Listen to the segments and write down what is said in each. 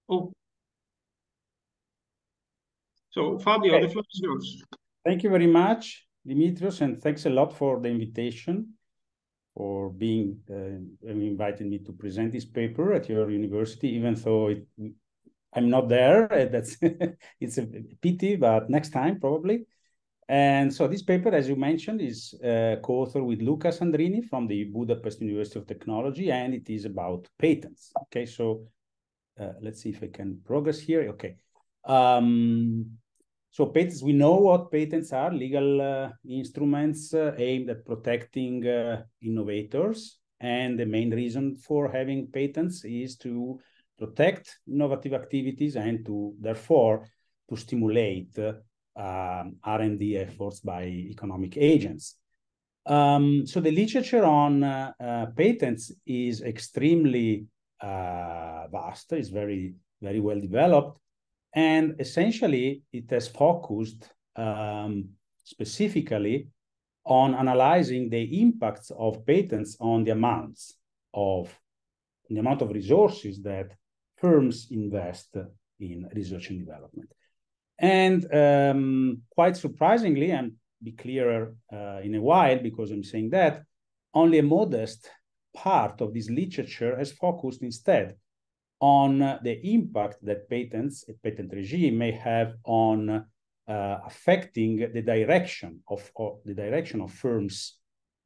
Oh, so Fabio, the Okay. floor is yours. Thank you very much, Dimitrios, and thanks a lot for the invitation, for being inviting me to present this paper at your university, even though I'm not there. That's it's a pity, but next time probably. And so this paper, as you mentioned, is co-authored with Luca Sandrini from the Budapest University of Technology, and it is about patents. Okay, so let's see if I can progress here. Okay. So patents, we know what patents are, legal instruments aimed at protecting innovators. And the main reason for having patents is to protect innovative activities and to, therefore, to stimulate R&D efforts by economic agents. So the literature on patents is extremely vast, is very, very well developed. And essentially, it has focused specifically on analyzing the impacts of patents on the amount of resources that firms invest in research and development. And quite surprisingly, and be clearer in a while because I'm saying that, only a modest part of this literature has focused instead on the impact that patents, a patent regime may have on affecting the direction of firms'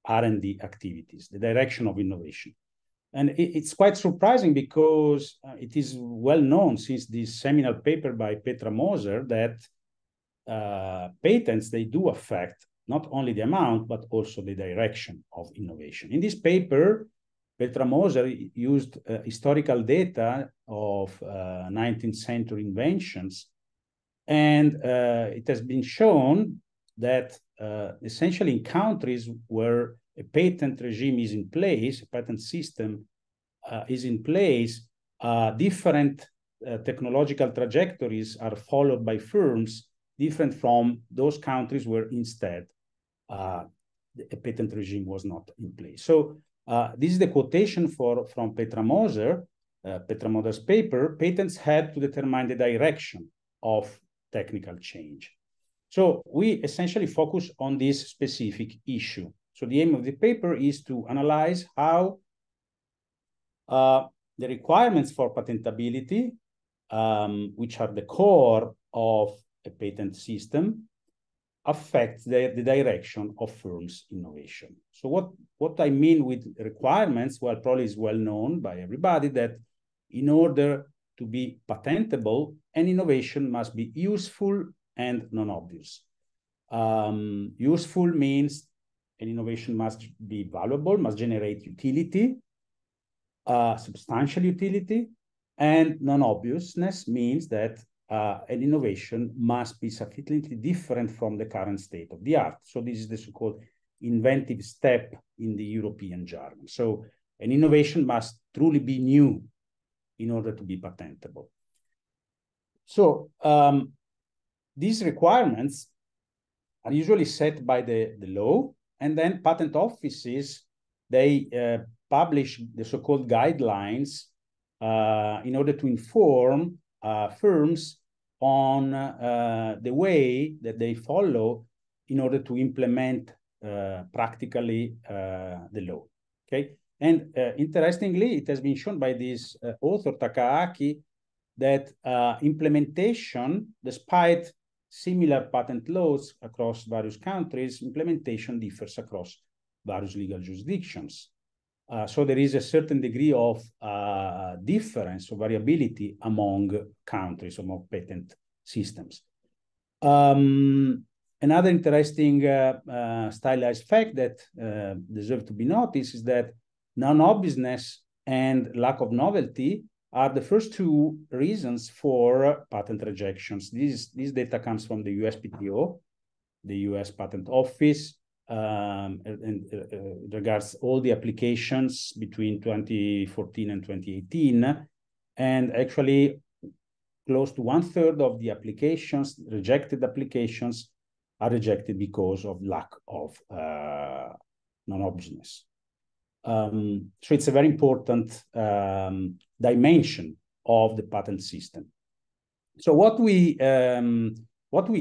R&D activities, the direction of innovation. And it's quite surprising because it is well known since this seminal paper by Petra Moser that patents, they do affect not only the amount, but also the direction of innovation. In this paper, Petra Moser used historical data of 19th century inventions, and it has been shown that essentially in countries where a patent regime is in place, a patent system is in place, different technological trajectories are followed by firms different from those countries where instead a patent regime was not in place. So this is the quotation from Petra Moser, Petra Moser's paper. Patents help to determine the direction of technical change. So we essentially focus on this specific issue. So the aim of the paper is to analyze how the requirements for patentability, which are the core of a patent system, affect the direction of firms' innovation. So what I mean with requirements, well, probably is well known by everybody that in order to be patentable, an innovation must be useful and non-obvious. Useful means an innovation must be valuable, must generate utility, substantial utility, and non-obviousness means that an innovation must be sufficiently different from the current state of the art. So this is the so-called inventive step in the European jargon. So an innovation must truly be new in order to be patentable. So these requirements are usually set by the law, and then patent offices, they publish the so-called guidelines in order to inform firms on the way that they follow in order to implement practically the law. Okay, and interestingly, it has been shown by this author Takaaki that implementation, despite similar patent laws across various countries, implementation differs across various legal jurisdictions. So there is a certain degree of difference or variability among countries, among patent systems. Another interesting stylized fact that deserves to be noticed is that non-obviousness and lack of novelty are the first two reasons for patent rejections. This data comes from the USPTO, the US Patent Office, and regards all the applications between 2014 and 2018. And actually, close to 1/3 of the applications, rejected applications, are rejected because of lack of non-obviousness. So it's a very important dimension of the patent system. So what we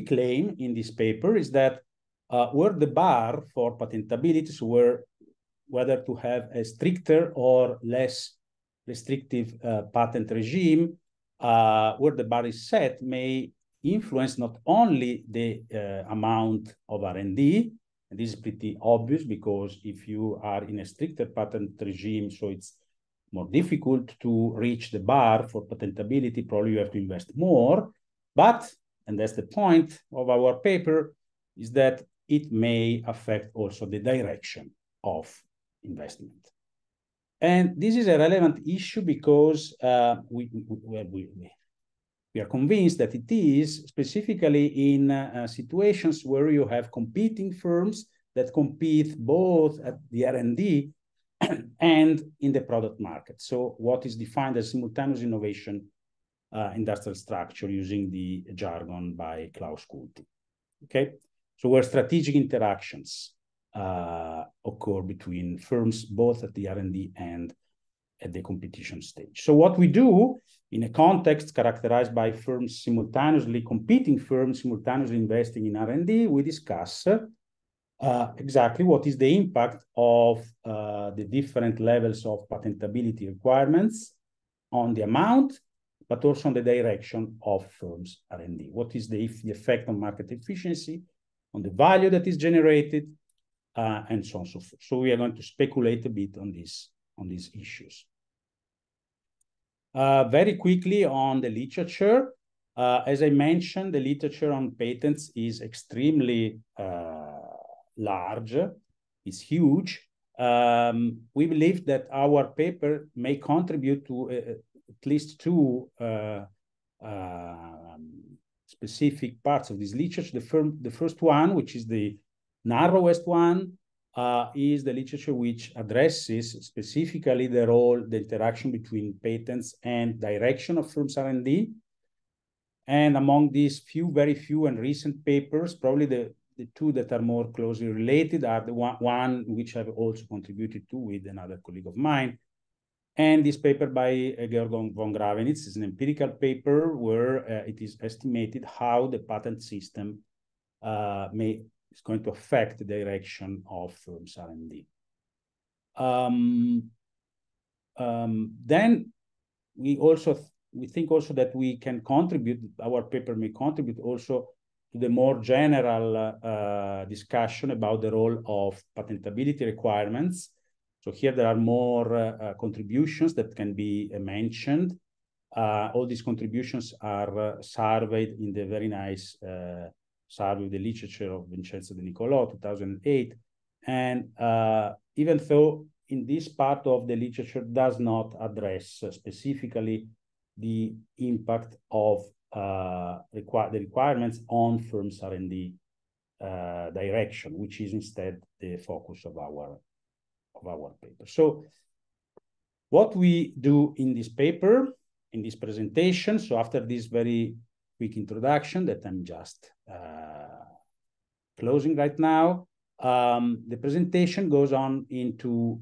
claim in this paper is that where the bar for patentability, so whether to have a stricter or less restrictive patent regime, where the bar is set, may influence not only the amount of R&D, and this is pretty obvious because if you are in a stricter patent regime, so it's more difficult to reach the bar for patentability, probably you have to invest more. But, and that's the point of our paper, is that it may affect also the direction of investment. And this is a relevant issue because we are convinced that it is, specifically in situations where you have competing firms that compete both at the R&D and in the product market. So what is defined as simultaneous innovation industrial structure using the jargon by Klaus Kulti. Okay, so where strategic interactions occur between firms both at the R&D and at the competition stage. So what we do in a context characterized by firms simultaneously, competing firms simultaneously investing in R&D, we discuss exactly what is the impact of the different levels of patentability requirements on the amount, but also on the direction of firms' R&D. What is the effect on market efficiency, on the value that is generated, and so on and so forth. So we are going to speculate a bit on these issues. Very quickly on the literature. As I mentioned, the literature on patents is extremely large, is huge. We believe that our paper may contribute to at least two specific parts of this literature. The first one, which is the narrowest one, is the literature which addresses specifically the role, the interaction between patents and direction of firms' R&D. And among these very few and recent papers, probably the two that are more closely related are the one which I've also contributed to with another colleague of mine. And this paper by Georg von Gravenitz is an empirical paper where it is estimated how the patent system is going to affect the direction of firms' R&D. Then we think also that we can contribute, our paper may contribute also to the more general discussion about the role of patentability requirements. So here there are more contributions that can be mentioned. All these contributions are surveyed in the very nice survey of the literature of Vincenzo De Nicolò, 2008. And even though in this part of the literature does not address specifically the impact of the requirements on firms' R&D direction, which is instead the focus of our paper. So what we do in this paper, in this presentation, so after this very quick introduction that I'm just closing right now, the presentation goes on into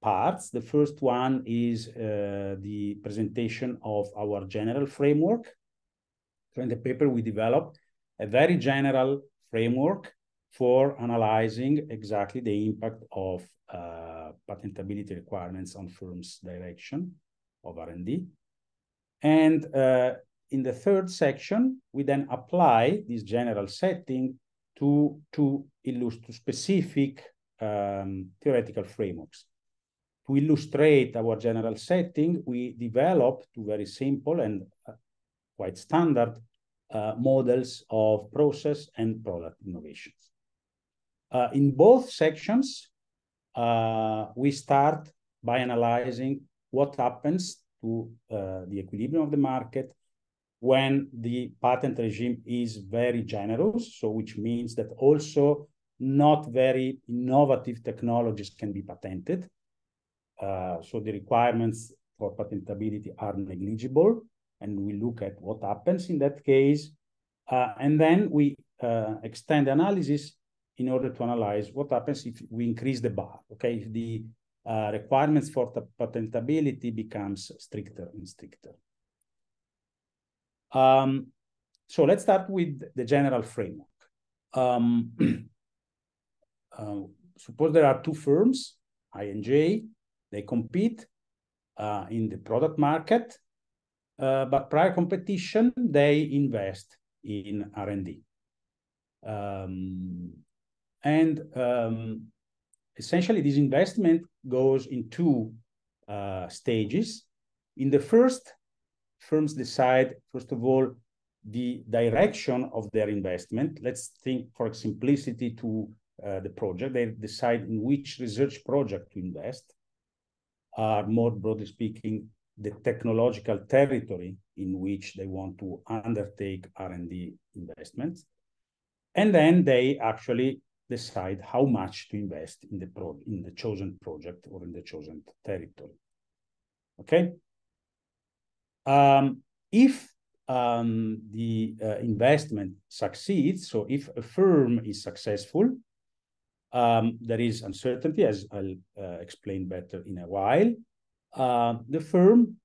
parts. The first one is the presentation of our general framework. So in the paper, we developed a very general framework for analyzing exactly the impact of patentability requirements on firms' direction of R&D. And in the third section, we then apply this general setting to specific theoretical frameworks. To illustrate our general setting, we developed two very simple and quite standard models of process and product innovations. In both sections, we start by analyzing what happens to the equilibrium of the market when the patent regime is very generous, so which means that also not very innovative technologies can be patented. So the requirements for patentability are negligible, and we look at what happens in that case. And then we extend analysis in order to analyze what happens if we increase the bar, okay? If the requirements for the patentability becomes stricter and stricter. So let's start with the general framework. Suppose there are two firms, I and J, they compete in the product market, but prior competition, they invest in R&D. Essentially, this investment goes in two stages. In the first, firms decide, first of all, the direction of their investment. Let's think for simplicity to the project. They decide in which research project to invest. More broadly speaking, the technological territory in which they want to undertake R&D investments. And then they actually decide how much to invest in the chosen project or in the chosen territory. Okay? If the investment succeeds, so if a firm is successful, there is uncertainty, as I'll explain better in a while. The firm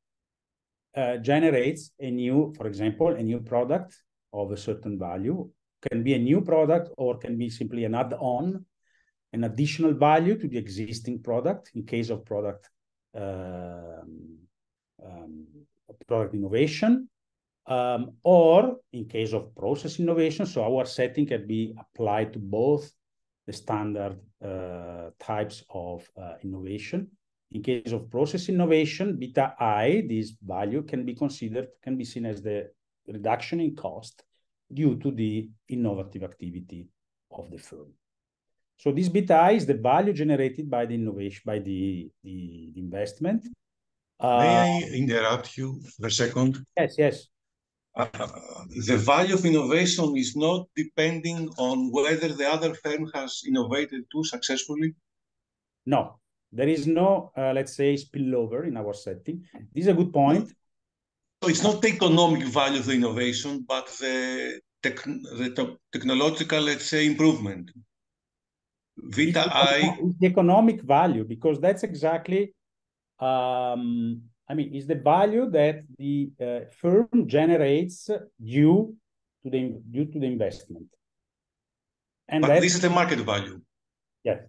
generates a new, for example, a new product of a certain value. Can be a new product or can be simply an add-on, an additional value to the existing product in case of product innovation, or in case of process innovation. So our setting can be applied to both the standard types of innovation. In case of process innovation, beta I, this value can be seen as the reduction in cost due to the innovative activity of the firm. So this beta I is the value generated by the innovation, by the investment. May I interrupt you for a second? Yes, yes. The value of innovation is not depending on whether the other firm has innovated too successfully? No, there is no, let's say, spillover in our setting. This is a good point. So it's not the economic value of the innovation, but the technological, let's say, improvement. Vita I... It's the economic value, because that's exactly, is the value that the firm generates due to the investment. And but this is the market value. Yes.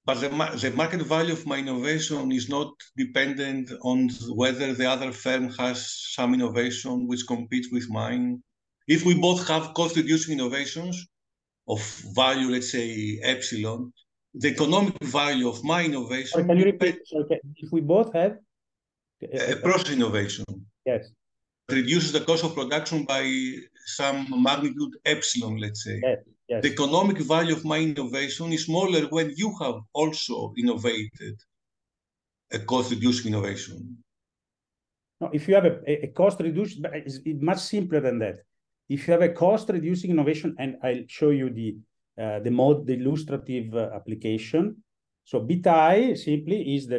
But the market value of my innovation is not dependent on whether the other firm has some innovation which competes with mine. If we both have cost-reducing innovations of value, let's say, epsilon, the economic value of my innovation... Sorry, can you repeat? Sorry, if we both have... a process innovation. Yes. Reduces the cost of production by some magnitude epsilon, let's say. Yes. Yes. The economic value of my innovation is smaller when you have also innovated a cost-reducing innovation. No, if you have a cost-reduced, it's much simpler than that. If you have a cost-reducing innovation, and I'll show you the illustrative application. So beta I simply is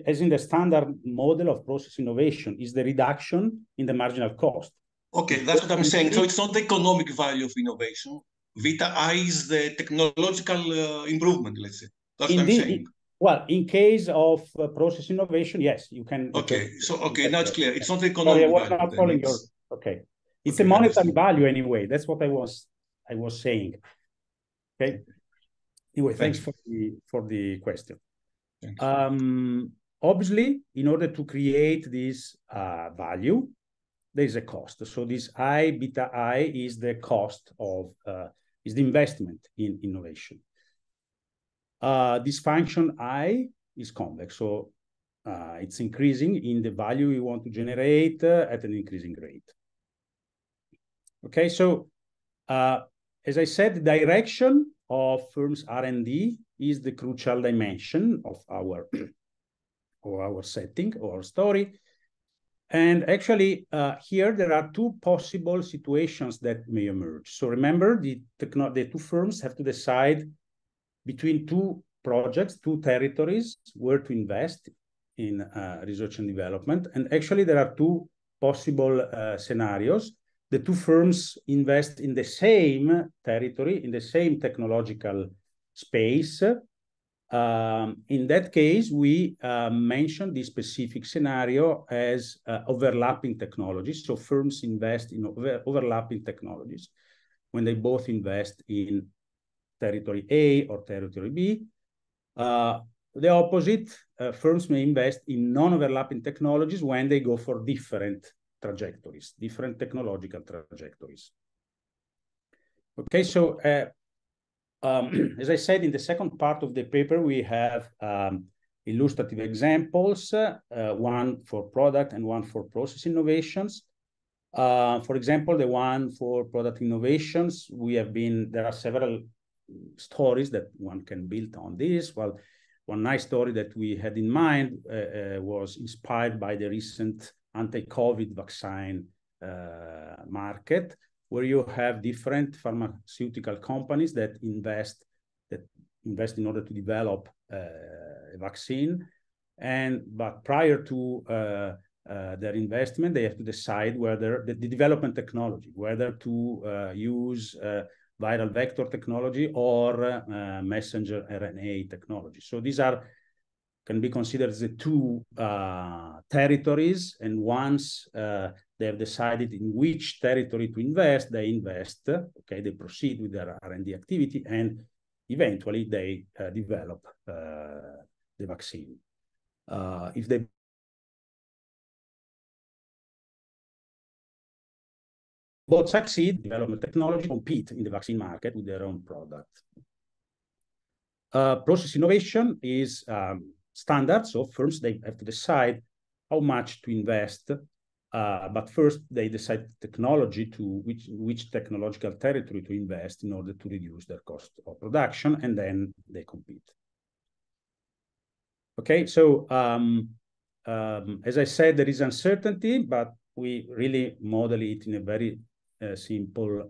as in the standard model of process innovation, is the reduction in the marginal cost. Okay, that's what I'm saying. So it's not the economic value of innovation. Vita I is the technological improvement, let's say. That's what I'm saying. Well, in case of process innovation, yes, you can. Okay, now it's clear. It's not the economic value. Sorry, I was not following your. Okay, it's a monetary value anyway. That's what I was saying. Okay. Anyway, thanks for the question. Obviously, in order to create this value, there is a cost. So this beta I is the cost of is the investment in innovation. This function I is convex, so it's increasing in the value we want to generate at an increasing rate. Okay, so as I said, the direction of firms' R&D is the crucial dimension of our setting or story. And actually, here there are two possible situations that may emerge. So remember, the two firms have to decide between two projects, two territories, where to invest in research and development. And actually, there are two possible scenarios. The two firms invest in the same territory, in the same technological space, In that case, we mentioned this specific scenario as overlapping technologies. So firms invest in overlapping technologies when they both invest in territory A or territory B. The opposite, firms may invest in non-overlapping technologies when they go for different trajectories, different technological trajectories. Okay, so as I said, in the second part of the paper, we have illustrative examples, one for product and one for process innovations. For example, the one for product innovations, there are several stories that one can build on this. Well, one nice story that we had in mind was inspired by the recent anti-COVID vaccine market, where you have different pharmaceutical companies that invest in order to develop a vaccine. But prior to their investment, they have to decide whether the development technology, whether to use viral vector technology or messenger RNA technology. So these can be considered as the two territories, and once they have decided in which territory to invest, they invest, okay, they proceed with their R&D activity, and eventually they develop the vaccine. If they both succeed, development technology compete in the vaccine market with their own product. Process innovation is standard, so firms, they have to decide how much to invest, but first they decide technology to which technological territory to invest in order to reduce their cost of production, and then they compete. Okay, so as I said, there is uncertainty, but we really model it in a very simple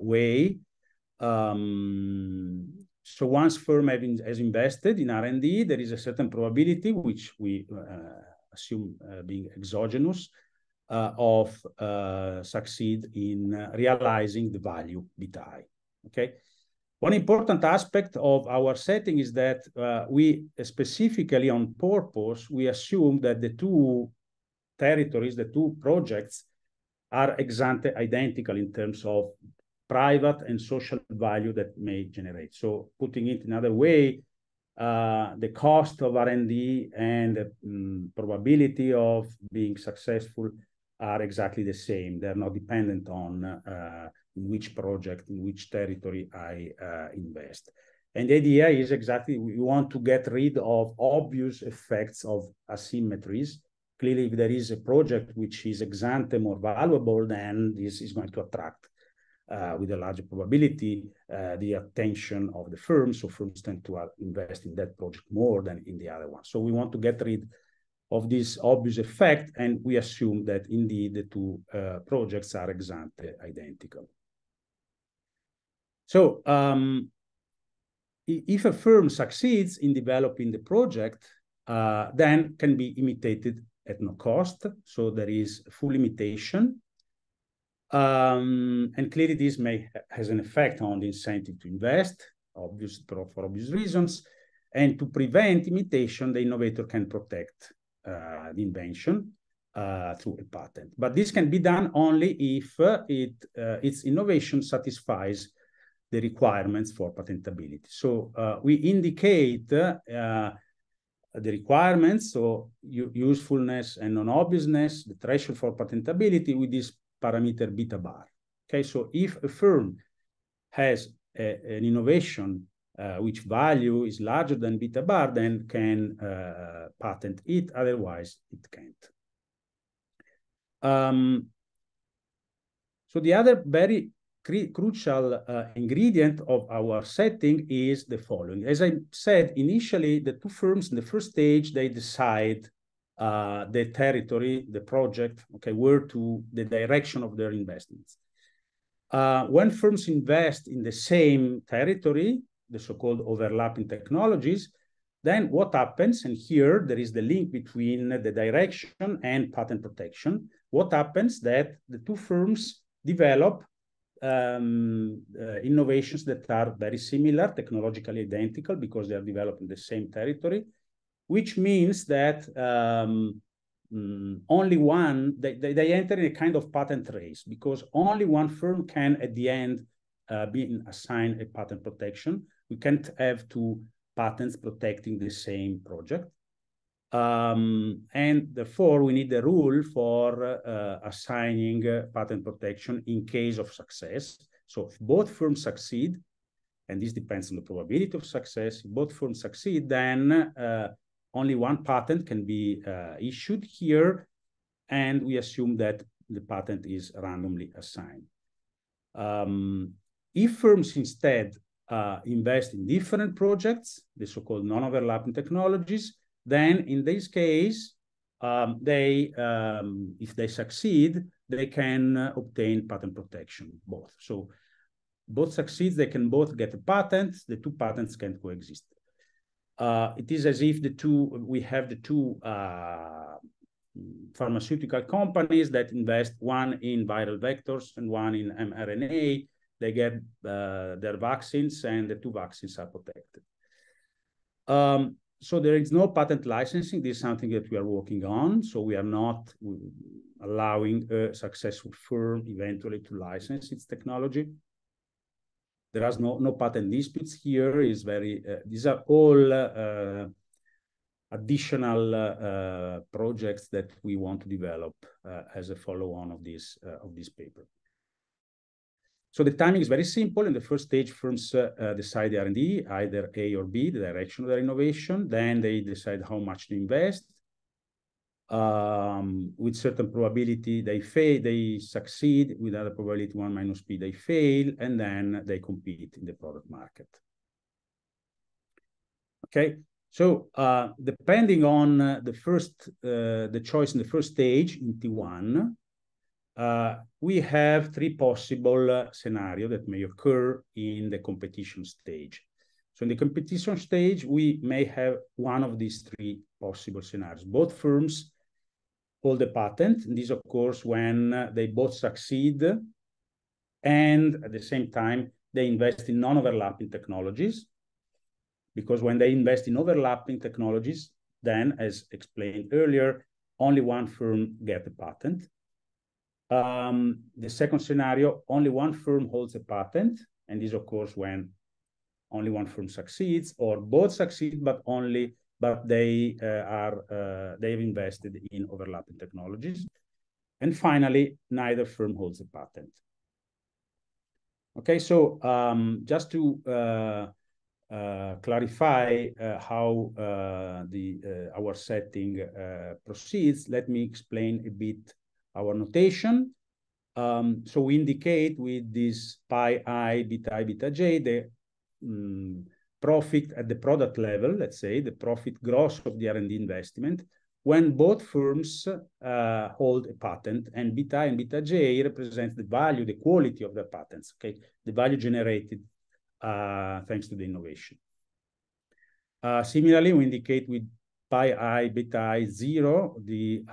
way. So once firm has invested in R&D, there is a certain probability, which we assume being exogenous, of succeed in realizing the value bit I. Okay. One important aspect of our setting is that we specifically on purpose, we assume that the two territories, the two projects are ex ante identical in terms of private and social value that may generate. So putting it another way, the cost of R&D and the probability of being successful are exactly the same. They're not dependent on in which project, in which territory I invest. And the idea is exactly, we want to get rid of obvious effects of asymmetries. Clearly, if there is a project which is ex ante more valuable, then this is going to attract with a larger probability the attention of the firms. So firms tend to invest in that project more than in the other one. So we want to get rid of this obvious effect, and we assume that indeed the two projects are ex ante identical. So if a firm succeeds in developing the project, then can be imitated at no cost. So there is full imitation. And clearly this has an effect on the incentive to invest, for obvious reasons. And to prevent imitation, the innovator can protect the invention through a patent. But this can be done only if its innovation satisfies the requirements for patentability. So we indicate the requirements, so usefulness and non-obviousness, the threshold for patentability with this parameter beta bar. Okay, so if a firm has an innovation which value is larger than beta bar, then can patent it, otherwise it can't. So the other very crucial ingredient of our setting is the following. As I said, initially, the two firms in the first stage, they decide the territory, the project, okay, where to the direction of their investments. When firms invest in the same territory, the so-called overlapping technologies, then what happens, and here there is the link between the direction and patent protection. What happens that the two firms develop innovations that are very similar, technologically identical, because they are developed in the same territory, which means that only one, they enter in a kind of patent race, because only one firm can, at the end, be assigned a patent protection. We can't have two patents protecting the same project. And therefore, we need a rule for assigning patent protection in case of success. So if both firms succeed, and this depends on the probability of success, if both firms succeed, then only one patent can be issued here, and we assume that the patent is randomly assigned. If firms instead invest in different projects, the so-called non-overlapping technologies, then in this case, if they succeed, they can obtain patent protection, both. So both succeeds, they can both get a patent, the two patents can coexist. It is as if we have the two pharmaceutical companies that invest, one in viral vectors and one in mRNA. They get their vaccines, and the two vaccines are protected. So there is no patent licensing. This is something that we are working on. So we are not allowing a successful firm eventually to license its technology. There are no patent disputes here. These are all additional projects that we want to develop as a follow-on of this paper. So the timing is very simple. In the first stage, firms decide the R&D, either A or B, the direction of their innovation. Then they decide how much to invest. With certain probability, they succeed. With other probability, 1 minus P, they fail. And then they compete in the product market. Okay. So depending on the choice in the first stage, in T1, we have three possible scenarios that may occur in the competition stage. So in the competition stage, we may have one of these three possible scenarios. Both firms hold a patent, and this occurs when they both succeed, and at the same time, they invest in non-overlapping technologies. Because when they invest in overlapping technologies, then, as explained earlier, only one firm gets a patent. The second scenario, only one firm holds a patent, and this occurs when only one firm succeeds, or both succeed, but they've invested in overlapping technologies. And finally, neither firm holds a patent. Okay, so just to clarify how our setting proceeds, let me explain a bit our notation. So we indicate with this pi I, beta j, the profit at the product level, let's say, the profit gross of the R&D investment, when both firms hold a patent, and beta I and beta j represents the value, the quality of the patents, okay? The value generated thanks to the innovation. Similarly, we indicate with pi I, beta I 0, the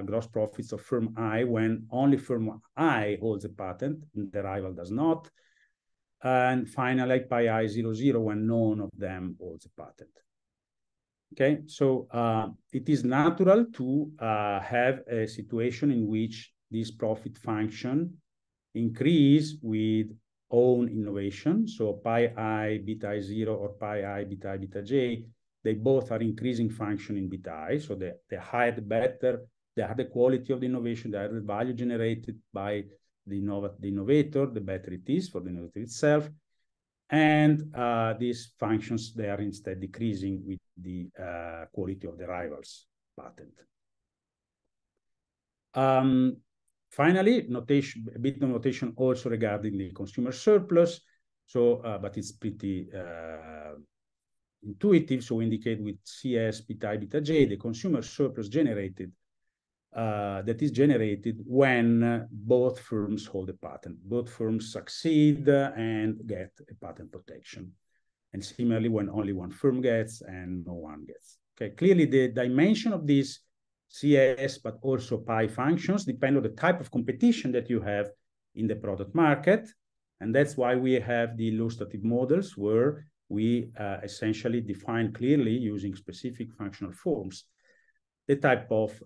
gross profits of firm I when only firm I holds a patent and the rival does not. And finally, pi I 0, 0 when none of them holds a patent. Okay, so it is natural to have a situation in which this profit function increase with own innovation. So pi I, beta I 0 or pi I, beta j, they both are increasing function in beta I. So the higher, the better, the higher the quality of the innovation, the higher the value generated by the innovator, the better it is for the innovator itself. And these functions, they are instead decreasing with the quality of the rival's patent. Finally, notation, a bit of notation also regarding the consumer surplus. So, but it's pretty intuitive. So we indicate with CS, beta I, beta j, the consumer surplus generated, that is generated when both firms hold a patent. Both firms succeed and get a patent protection. And similarly, when only one firm gets and no one gets. Okay, clearly the dimension of these CS, but also pi functions depend on the type of competition that you have in the product market. And that's why we have the illustrative models where we essentially define clearly using specific functional forms the type of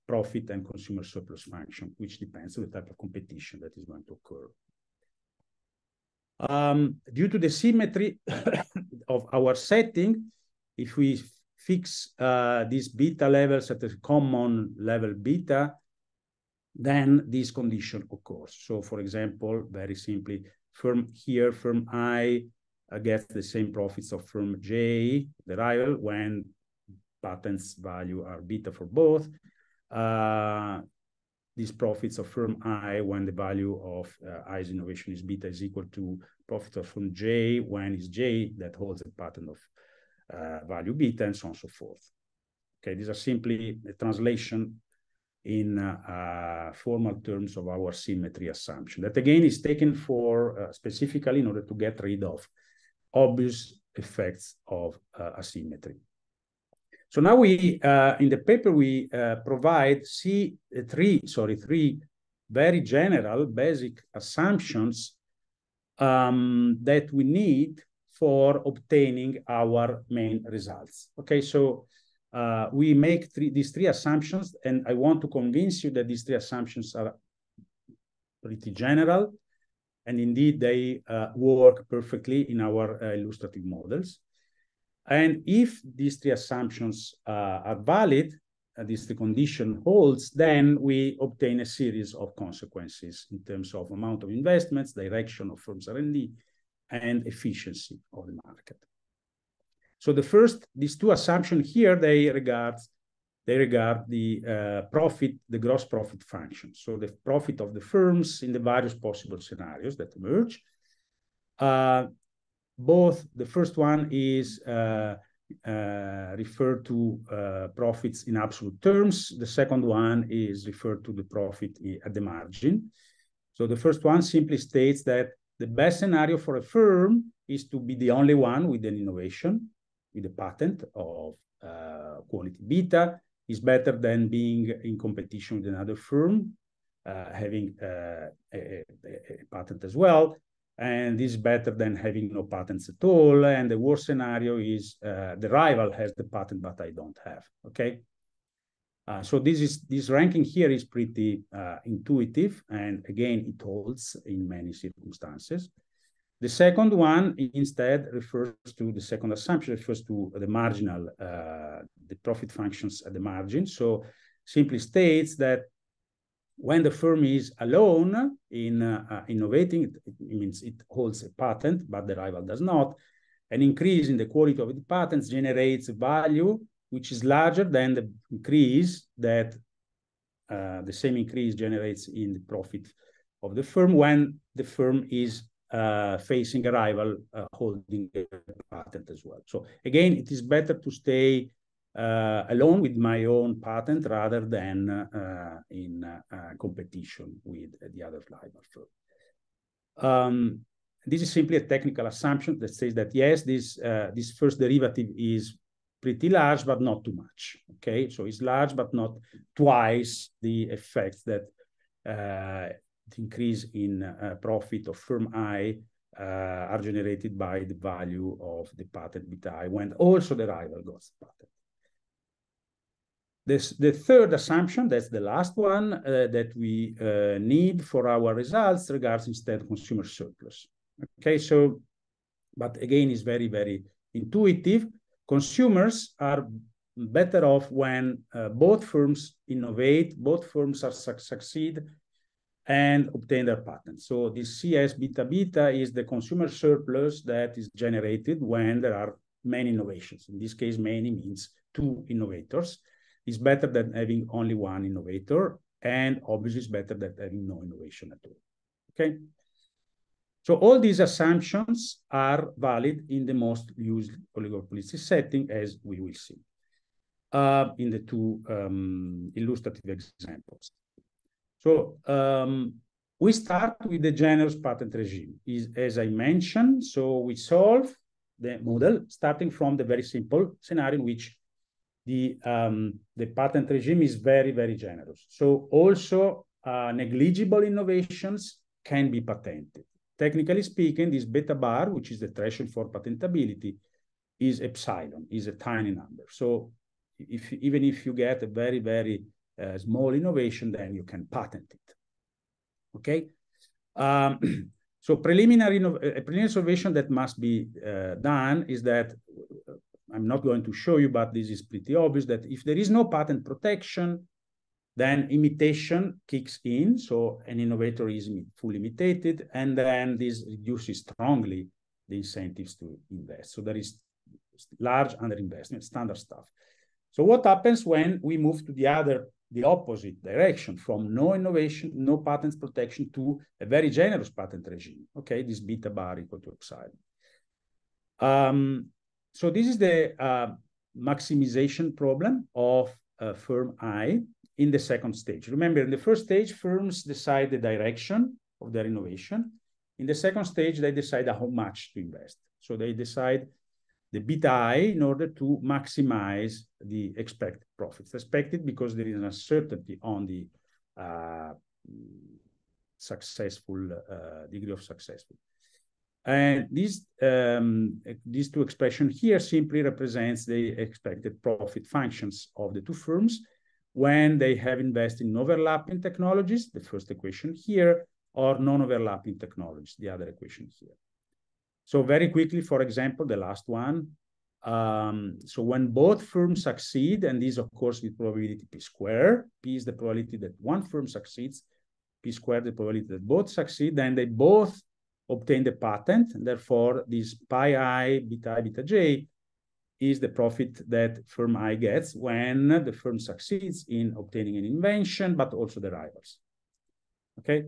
profit and consumer surplus function, which depends on the type of competition that is going to occur. Due to the symmetry of our setting, if we fix these beta levels at a common level beta, then this condition occurs. So, for example, very simply, firm I gets the same profits of firm J, the rival, when patents value are beta for both. These profits of firm I when the value of I's innovation is beta is equal to profit of firm J when is J that holds a patent of value beta, and so on and so forth. Okay, these are simply a translation in formal terms of our symmetry assumption. That again is taken for specifically in order to get rid of obvious effects of asymmetry. So now we, in the paper, we provide three very general basic assumptions that we need for obtaining our main results. Okay, so we make these three assumptions, and I want to convince you that these three assumptions are pretty general, and indeed they work perfectly in our illustrative models. And if these three assumptions are valid, this the condition holds, then we obtain a series of consequences in terms of amount of investments, direction of firms' R&D, and efficiency of the market. So these two assumptions here, they regard the profit, the gross profit function. So the profit of the firms in the various possible scenarios that emerge. Both the first one is referred to profits in absolute terms. The second one is referred to the profit at the margin. So the first one simply states that the best scenario for a firm is to be the only one with an innovation, with a patent of quality beta, is better than being in competition with another firm, having a patent as well. And this is better than having no patents at all. And the worst scenario is the rival has the patent, but I don't have, okay? So this ranking here is pretty intuitive. And again, it holds in many circumstances. The second one instead refers to the second assumption, refers to the marginal, the profit functions at the margin. So simply states that when the firm is alone in innovating, it means it holds a patent, but the rival does not. An increase in the quality of the patents generates a value which is larger than the increase that the same increase generates in the profit of the firm when the firm is facing a rival holding a patent as well. So again, it is better to stay alone with my own patent rather than in competition with the other rival firm. This is simply a technical assumption that says that yes, this first derivative is pretty large, but not too much. Okay, so it's large, but not twice the effects that the increase in profit of firm I are generated by the value of the patent beta I when also the rival got the patent. The third assumption, that's the last one that we need for our results, regards instead consumer surplus. Okay, so, but again, it's very, very intuitive. Consumers are better off when both firms innovate, both firms succeed and obtain their patents. So this CS beta beta is the consumer surplus that is generated when there are many innovations. In this case, many means two innovators. It's better than having only one innovator, and obviously it's better than having no innovation at all. Okay? So all these assumptions are valid in the most used oligopolistic setting, as we will see in the two illustrative examples. So we start with the generous patent regime, as I mentioned. So we solve the model starting from the very simple scenario in which the patent regime is very, very generous. So also negligible innovations can be patented. technically speaking, this beta bar, which is the threshold for patentability, is epsilon, is a tiny number. So even if you get a very, very small innovation, then you can patent it. Okay? So preliminary innovation that must be done is that, I'm not going to show you, but this is pretty obvious, that if there is no patent protection, then imitation kicks in. So an innovator is fully imitated, and then this reduces strongly the incentives to invest. So there is large underinvestment, standard stuff. So what happens when we move to the opposite direction, from no innovation, no patents protection, to a very generous patent regime? Okay, this beta bar equal to epsilon. So this is the maximization problem of firm I in the second stage. Remember, in the first stage, firms decide the direction of their innovation. In the second stage, they decide how much to invest. So they decide the beta I in order to maximize the expected profits. Expected because there is an uncertainty on the successful degree of successful. And these two expressions here simply represents the expected profit functions of the two firms when they have invested in overlapping technologies, the first equation here, or non-overlapping technologies, the other equation here. So very quickly, for example, the last one. So when both firms succeed, and this, of course, with probability p squared, p is the probability that one firm succeeds, p squared the probability that both succeed, then they both obtain the patent, and therefore this pi I, beta j, is the profit that firm I gets when the firm succeeds in obtaining an invention, but also the rivals. Okay?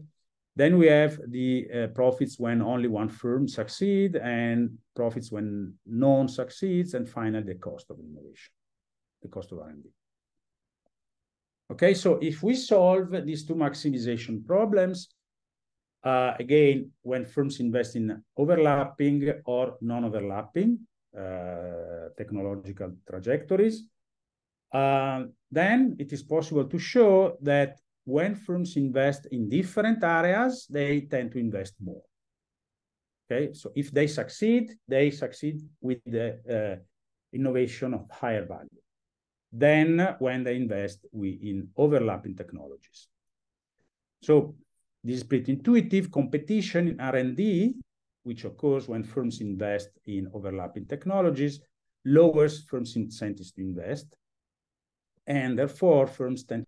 Then we have the profits when only one firm succeeds, and profits when none succeeds, and finally the cost of innovation, the cost of R&D. Okay, so if we solve these two maximization problems, again, when firms invest in overlapping or non-overlapping technological trajectories, then it is possible to show that when firms invest in different areas, they tend to invest more. Okay, so if they succeed with the innovation of higher value. Then when they invest in overlapping technologies. So this is pretty intuitive. Competition in R&D, which occurs when firms invest in overlapping technologies, lowers firms' incentives to invest. And therefore, firms tend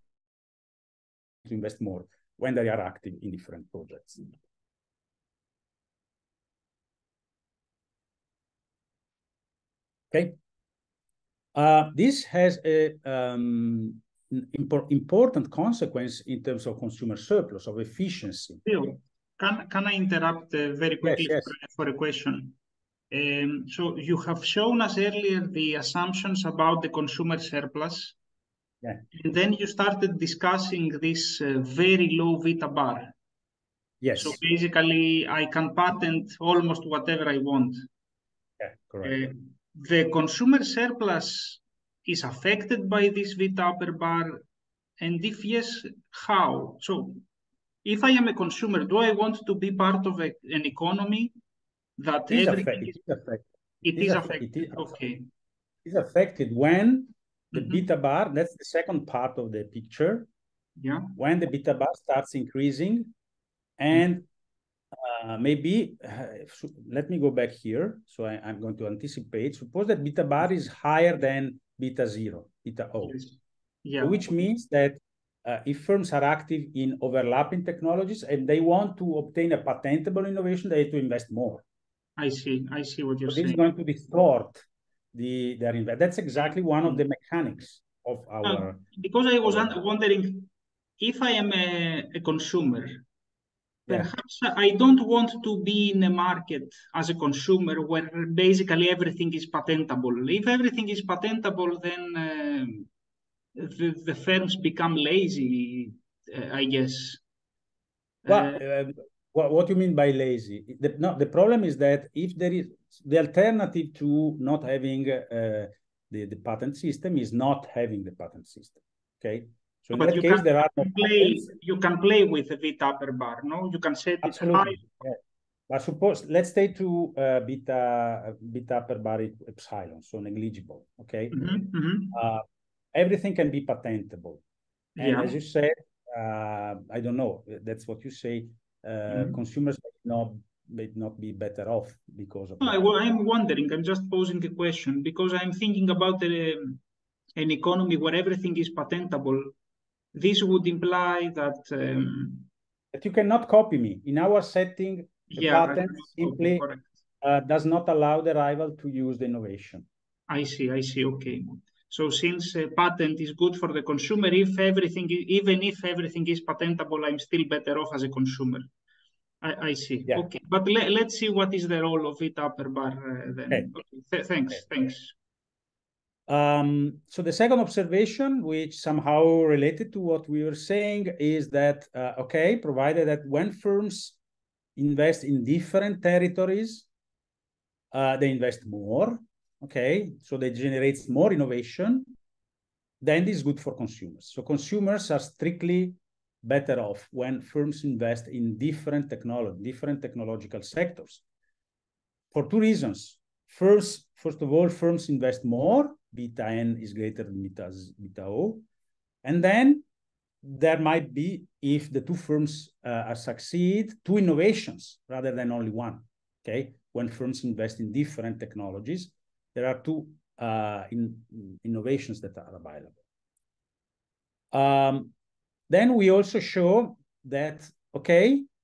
to invest more when they are active in different projects. Okay. This has a important consequence in terms of consumer surplus, of efficiency. Can I interrupt very quickly? Yes. For a question? So you have shown us earlier the assumptions about the consumer surplus. Yeah. And then you started discussing this very low beta bar. Yes. So basically, I can patent almost whatever I want. Yeah, correct. The consumer surplus is affected by this beta upper bar, and if yes, how? So if I am a consumer, do I want to be part of an economy that It is everything affected. It is affected. Okay. It is affected when the beta bar, that's the second part of the picture. Yeah. When the beta bar starts increasing, and maybe, let me go back here. So I'm going to anticipate. Suppose that beta bar is higher than beta 0, beta O. Yes. Yeah. Which means that if firms are active in overlapping technologies and they want to obtain a patentable innovation, they have to invest more. I see what you're saying. This is going to distort their investment. That's exactly one of the mechanics of our... Because I was wondering, if I am a consumer, perhaps I don't want to be in a market as a consumer where basically everything is patentable. If everything is patentable, then the firms become lazy, I guess. Well, what do you mean by lazy? The problem is that if there is the alternative to not having the patent system is not having the patent system. Okay, so in that case there are no patents. You can play with the beta upper bar, no? You can set it high. Yeah. But suppose, let's stay to beta per bar epsilon, so negligible, okay? Everything can be patentable. And as you said, I don't know, that's what you say, consumers may not be better off because of that. I'm wondering, I'm just posing a question, because I'm thinking about an economy where everything is patentable. This would imply that... But you cannot copy me. In our setting, the patent simply does not allow the rival to use the innovation. I see, okay. So since a patent is good for the consumer, even if everything is patentable, I'm still better off as a consumer. I see. Yeah. Okay, but let's see what is the role of it upper bar then. Okay. Thanks. So the second observation, which somehow related to what we were saying, is that, provided that when firms invest in different territories, they invest more, so they generate more innovation, then this is good for consumers. So consumers are strictly better off when firms invest in different technological sectors. For two reasons. First of all, firms invest more, beta n is greater than beta O. And then there might be, if the two firms succeed, two innovations rather than only one, When firms invest in different technologies, there are two innovations that are available. Then we also show that,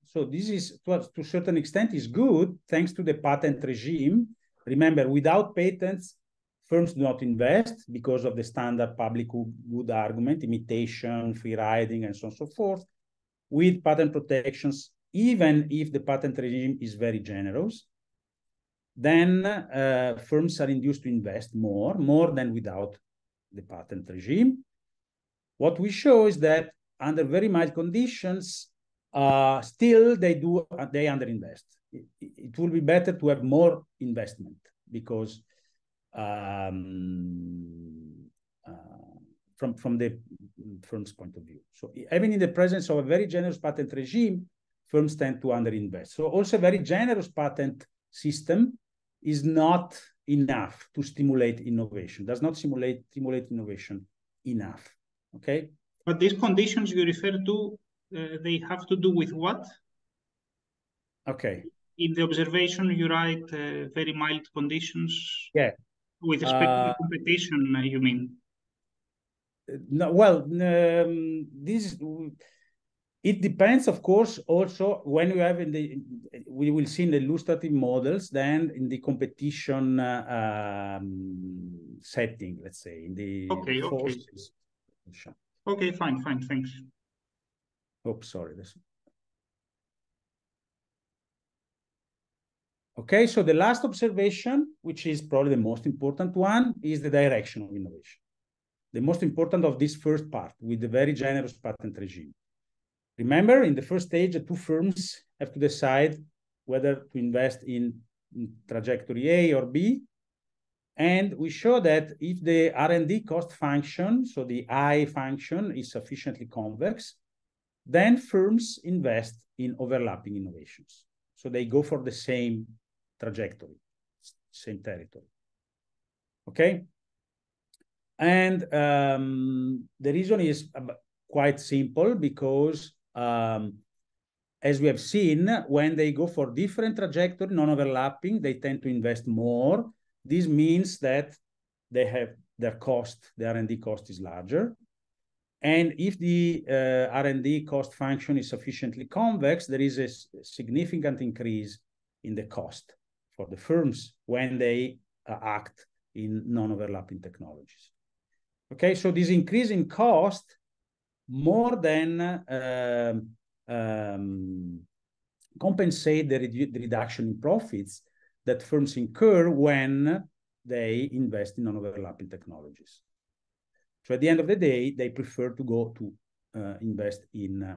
so this is, to a certain extent, is good thanks to the patent regime. Remember, without patents, firms do not invest because of the standard public good argument, imitation, free riding, and so on and so forth. With patent protections, even if the patent regime is very generous, then firms are induced to invest more than without the patent regime. What we show is that under very mild conditions, still they underinvest. It will be better to have more investment because from the firm's point of view. So even in the presence of a very generous patent regime, firms tend to underinvest. So also a very generous patent system is not enough to stimulate innovation, does not stimulate innovation enough, But these conditions you refer to, they have to do with what? In the observation, you write very mild conditions. Yeah. With respect to the competition, you mean? No, well, it depends, of course, also when you have we will see in the illustrative models, then in the competition setting, let's say, in the forces. Okay, fine, thanks. Oh, sorry. Okay, so the last observation, which is probably the most important one, is the direction of innovation. The most important of this first part with the very generous patent regime. Remember, in the first stage, the two firms have to decide whether to invest in trajectory A or B. And we show that if the R&D cost function, so the I function, is sufficiently convex, then firms invest in overlapping innovations. So they go for the same trajectory, same territory. And the reason is quite simple because as we have seen, when they go for different trajectory, non-overlapping, they tend to invest more. This means that they have their cost, the R&D cost is larger. And if the R&D cost function is sufficiently convex, there is a significant increase in the cost for the firms when they act in non-overlapping technologies. So this increase in cost more than compensate the reduction in profits that firms incur when they invest in non-overlapping technologies. So at the end of the day, they prefer to go to invest in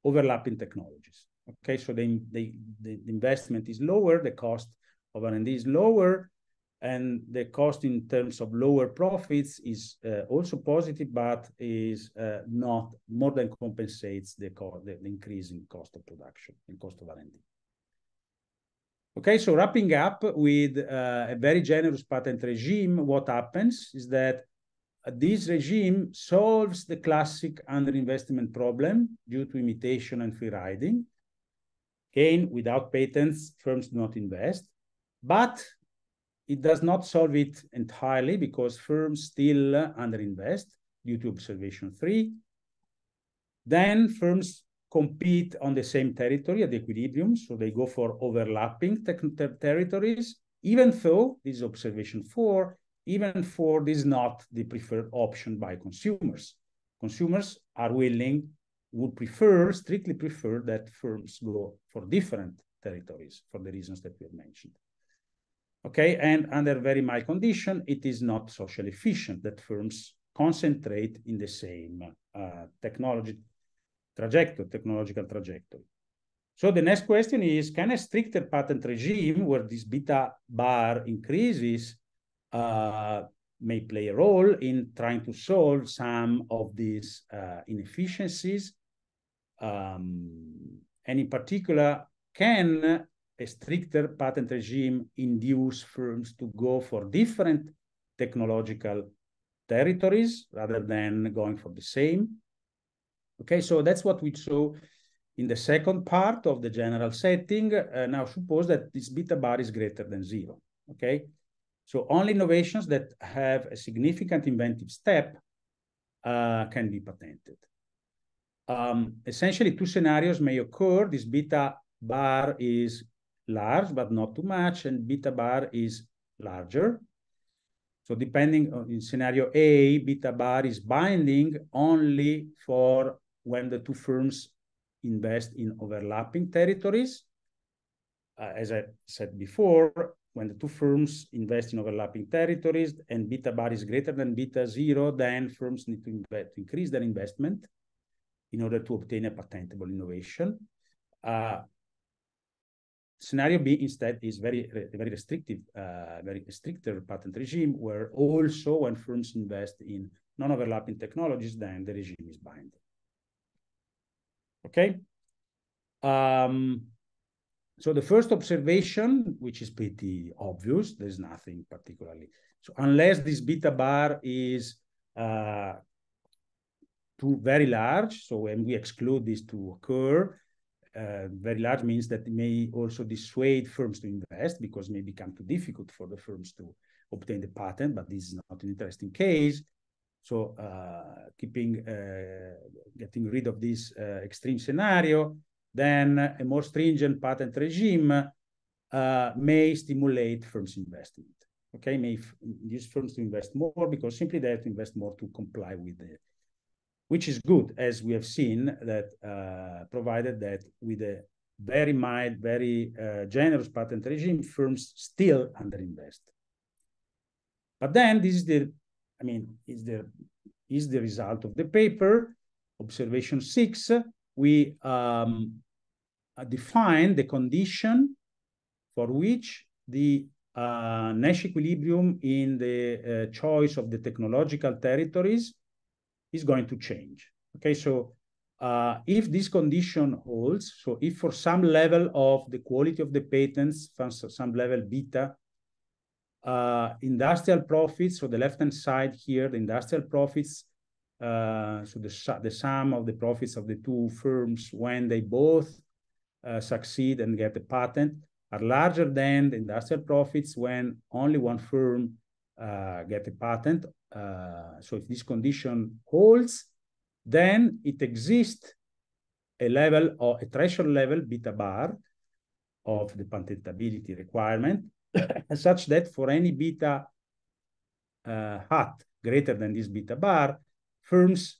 overlapping technologies. So the investment is lower, the cost of R&D is lower, and the cost in terms of lower profits is also positive, but is not more than compensates the increase in cost of production and cost of R&D. Okay, so wrapping up with a very generous patent regime, what happens is that this regime solves the classic underinvestment problem due to imitation and free riding. Again, without patents, firms do not invest, but it does not solve it entirely because firms still underinvest due to observation 3. Then firms compete on the same territory at the equilibrium, so they go for overlapping territories, even though this is observation 4, even for this is not the preferred option by consumers. Consumers are willing, would prefer, strictly prefer that firms go for different territories for the reasons that we have mentioned. Okay, and under very mild condition, it is not socially efficient that firms concentrate in the same technological trajectory. So the next question is, can a stricter patent regime where this beta bar increases may play a role in trying to solve some of these inefficiencies? And in particular, can a stricter patent regime induce firms to go for different technological territories rather than going for the same? Okay, so that's what we saw in the second part of the general setting. Now suppose that this beta bar is greater than 0, okay? So only innovations that have a significant inventive step can be patented. Essentially, two scenarios may occur. This beta bar is large, but not too much, and beta bar is larger. So depending on in scenario A, beta bar is binding only for when the two firms invest in overlapping territories. As I said before, when the two firms invest in overlapping territories and beta bar is greater than beta 0, then firms need to increase their investment in order to obtain a patentable innovation. Scenario B instead is very restrictive, very stricter patent regime, where also when firms invest in non-overlapping technologies, then the regime is binding. Okay. So the first observation, which is pretty obvious, there's nothing particularly. So unless this beta bar is too very large, so when we exclude this to occur, very large means that it may also dissuade firms to invest because it may become too difficult for the firms to obtain the patent, but this is not an interesting case. So getting rid of this extreme scenario, then a more stringent patent regime may stimulate firms' investment. Okay, may induce firms to invest more because simply they have to invest more to comply with the, which is good, as we have seen that provided that with a very mild, very generous patent regime, firms still underinvest. But then this is the, I mean, is the result of the paper. Observation 6, we define the condition for which the Nash equilibrium in the choice of the technological territories is going to change. Okay, so if this condition holds, so if for some level of the quality of the patents, some level beta, industrial profits, so the left-hand side here, the industrial profits, so the sum of the profits of the two firms when they both succeed and get a patent are larger than the industrial profits when only one firm get a patent. So if this condition holds, then it exists a level or a threshold level beta bar of the patentability requirement such that for any beta hat greater than this beta bar, firms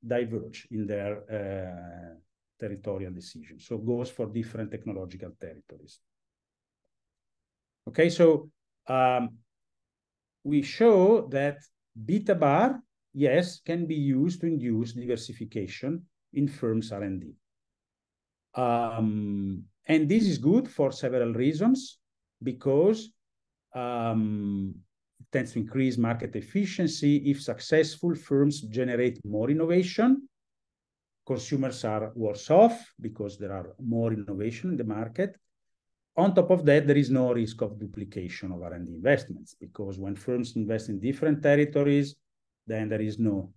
diverge in their territorial decision. So goes for different technological territories. Okay, so we show that beta bar, yes, can be used to induce diversification in firms' R&D. And this is good for several reasons, because it tends to increase market efficiency. If successful, firms generate more innovation. Consumers are worse off because there are more innovation in the market. on top of that, there is no risk of duplication of R&D investments, because when firms invest in different territories, then there is no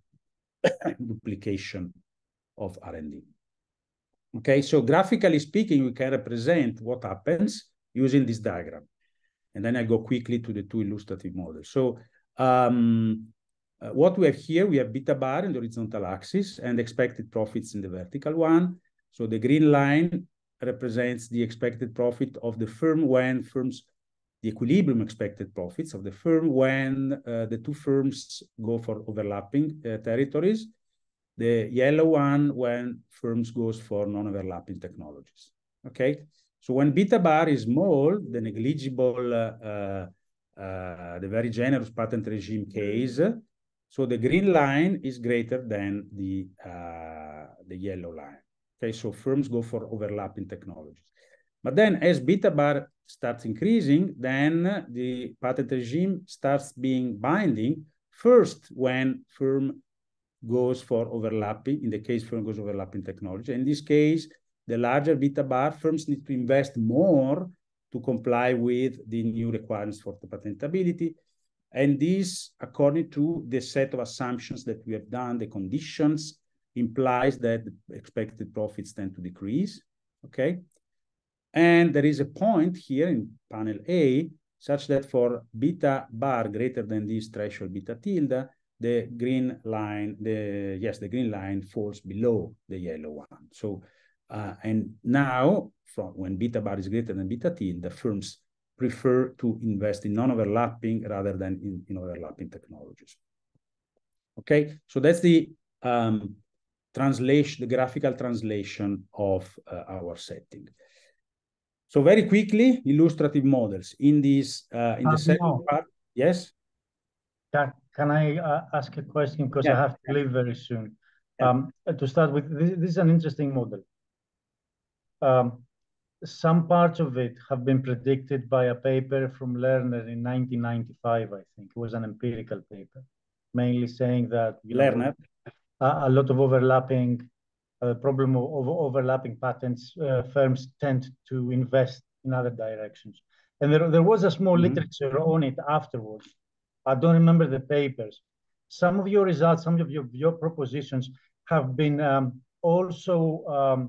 duplication of R&D. Okay, so graphically speaking, we can represent what happens using this diagram. And then I go quickly to the two illustrative models. So what we have here, we have beta bar in the horizontal axis and expected profits in the vertical one. So the green line represents the expected profit of the firm when the equilibrium expected profits of the firm when the two firms go for overlapping territories. The yellow one when firms goes for non-overlapping technologies. Okay, so when beta bar is small, the negligible, the very generous patent regime case, so the green line is greater than the yellow line. Okay, so firms go for overlapping technologies. But then as beta bar starts increasing, then the patent regime starts being binding first when firm goes for overlapping, in the case firm goes overlapping technology. In this case, the larger beta bar, firms need to invest more to comply with the new requirements for the patentability. And this, according to the set of assumptions that we have done, the conditions, implies that the expected profits tend to decrease, okay? And there is a point here in panel A, such that for beta bar greater than this threshold beta tilde, the green line, the green line falls below the yellow one. So, and now, from when beta bar is greater than beta tilde, the firms prefer to invest in non-overlapping rather than in overlapping technologies. Okay, so that's the translation, the graphical translation of our setting. So very quickly, illustrative models in this in the second part. Yes. Can I ask a question, because I have to leave very soon? To start with, this is an interesting model. Some parts of it have been predicted by a paper from Lerner in 1995, I think. It was an empirical paper, mainly saying that Lerner, a lot of overlapping, problem of overlapping patents, firms tend to invest in other directions. And there was a small literature on it afterwards. I don't remember the papers. Some of your results, some of your propositions have been also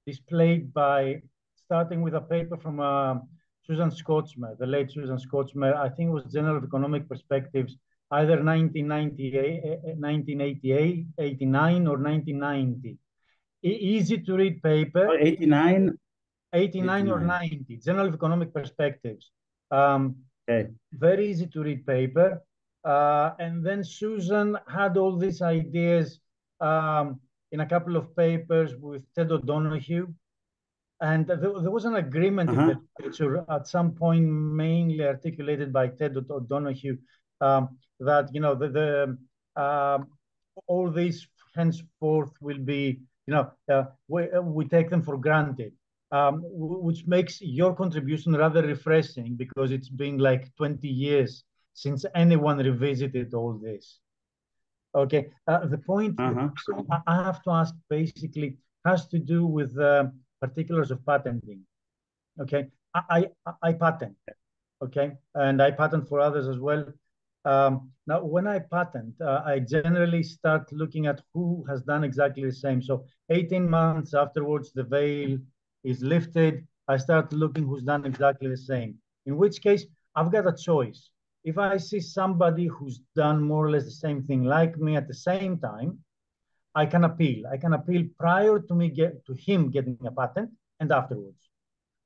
displayed by starting with a paper from Susan Scotsmer, the late Susan Scotsmer. I think it was Journal of Economic Perspectives, either 1988, 89, or 1990. Easy to read paper. 89 or 90, Journal of Economic Perspectives. Okay. Very easy to read paper. And then Susan had all these ideas in a couple of papers with Ted O'Donoghue. And there was an agreement in the literature at some point, mainly articulated by Ted O'Donoghue, that, you know, all these henceforth will be, you know, we take them for granted, which makes your contribution rather refreshing, because it's been like 20 years since anyone revisited all this. Okay, the point I have to ask basically has to do with particulars of patenting. Okay, I patent, okay, and I patent for others as well. Now, when I patent, I generally start looking at who has done exactly the same. So 18 months afterwards, the veil is lifted. I start looking who's done exactly the same, in which case I've got a choice. If I see somebody who's done more or less the same thing like me at the same time, I can appeal. I can appeal prior to him getting a patent and afterwards.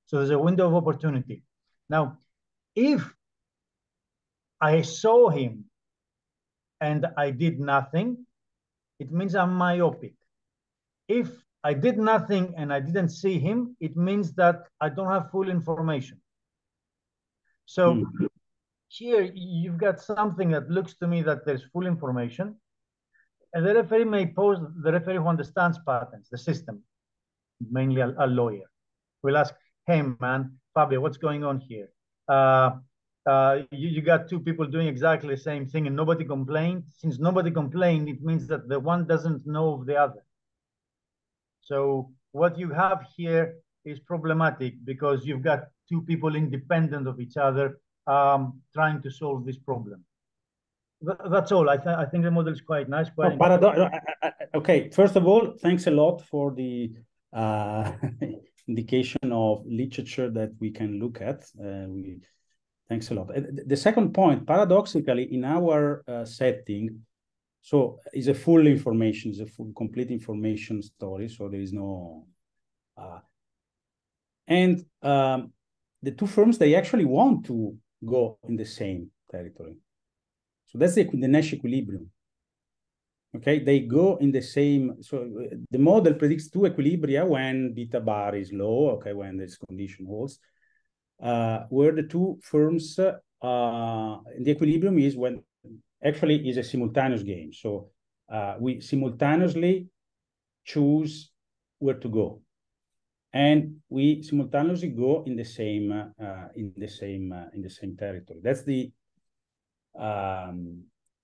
So there's a window of opportunity. Now, if I saw him and I did nothing, it means I'm myopic. If I did nothing and I didn't see him, it means that I don't have full information. So here you've got something that looks to me that there's full information. And the referee may pose, the referee who understands patents, the system, mainly a lawyer, will ask, hey man, Fabio, what's going on here? You got two people doing exactly the same thing and nobody complained. Since nobody complained, it means that the one doesn't know of the other. So what you have here is problematic because you've got two people independent of each other trying to solve this problem. That's all. I think the model is quite nice. Okay, first of all, thanks a lot for the indication of literature that we can look at. Thanks a lot. The second point, paradoxically, in our setting, so it's a full information, it's a full, complete information story, so there is no... the two firms, they actually want to go in the same territory. So that's the Nash equilibrium. Okay, they go in the same, so the model predicts two equilibria when beta bar is low, okay, when this condition holds, where the two firms, the equilibrium is when actually is a simultaneous game. So we simultaneously choose where to go. And we simultaneously go in the same territory. That's the